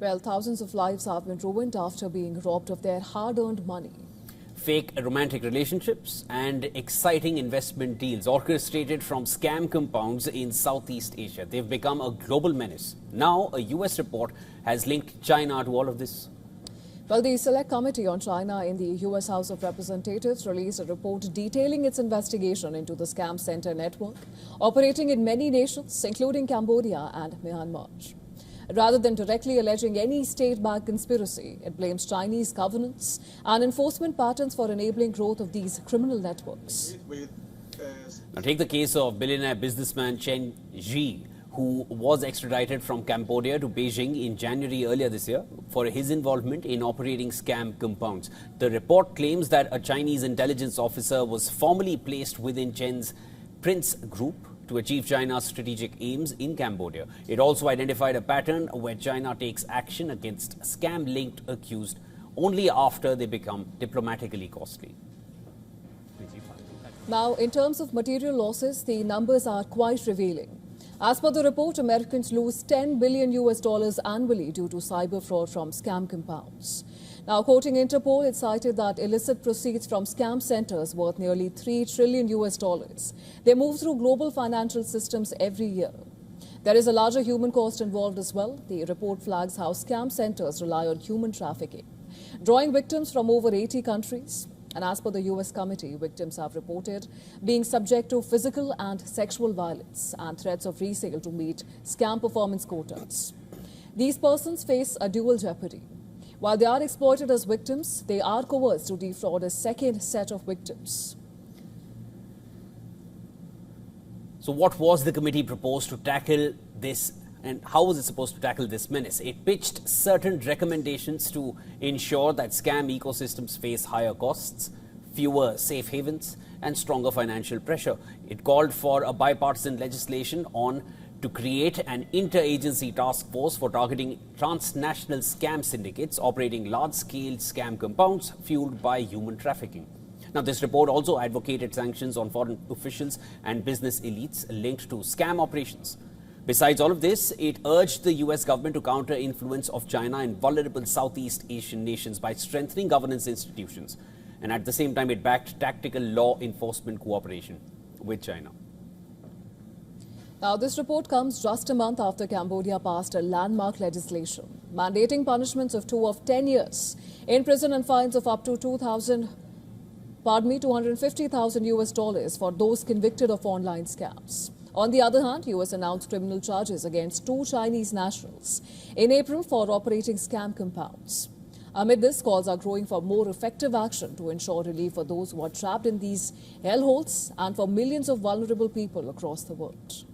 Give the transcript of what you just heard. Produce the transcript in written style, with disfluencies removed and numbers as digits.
Well, thousands of lives have been ruined after being robbed of their hard-earned money. Fake romantic relationships and exciting investment deals orchestrated from scam compounds in Southeast Asia. They've become a global menace. Now, a US report has linked China to all of this. Well, the Select Committee on China in the US House of Representatives released a report detailing its investigation into the scam center network operating in many nations, including Cambodia and Myanmar. Rather than directly alleging any state-backed conspiracy, it blames Chinese governance and enforcement patterns for enabling growth of these criminal networks. Now take the case of billionaire businessman Chen Ji, who was extradited from Cambodia to Beijing in January earlier this year for his involvement in operating scam compounds. The report claims that a Chinese intelligence officer was formally placed within Chen's Prince Group to achieve China's strategic aims in Cambodia. It also identified a pattern where China takes action against scam-linked accused only after they become diplomatically costly. Now, in terms of material losses, the numbers are quite revealing. As per the report, Americans lose $10 billion annually due to cyber fraud from scam compounds. Now, quoting Interpol, it cited that illicit proceeds from scam centers worth nearly $3 trillion. They move through global financial systems every year. There is a larger human cost involved as well. The report flags how scam centers rely on human trafficking, drawing victims from over 80 countries. And as per the US committee, victims have reported being subject to physical and sexual violence and threats of resale to meet scam performance quotas. These persons face a dual jeopardy. While they are exploited as victims, they are coerced to defraud a second set of victims. So what was the committee proposed to tackle this, and how was it supposed to tackle this menace? It pitched certain recommendations to ensure that scam ecosystems face higher costs, fewer safe havens, and stronger financial pressure. It called for a bipartisan legislation to create an interagency task force for targeting transnational scam syndicates operating large-scale scam compounds fueled by human trafficking. Now, this report also advocated sanctions on foreign officials and business elites linked to scam operations. Besides all of this, it urged the US government to counter influence of China in vulnerable Southeast Asian nations by strengthening governance institutions. And at the same time, it backed tactical law enforcement cooperation with China. Now, this report comes just a month after Cambodia passed a landmark legislation mandating punishments of 10 years in prison and fines of up to $250,000 for those convicted of online scams. On the other hand, US announced criminal charges against 2 Chinese nationals in April for operating scam compounds. Amid this, calls are growing for more effective action to ensure relief for those who are trapped in these hellholes and for millions of vulnerable people across the world.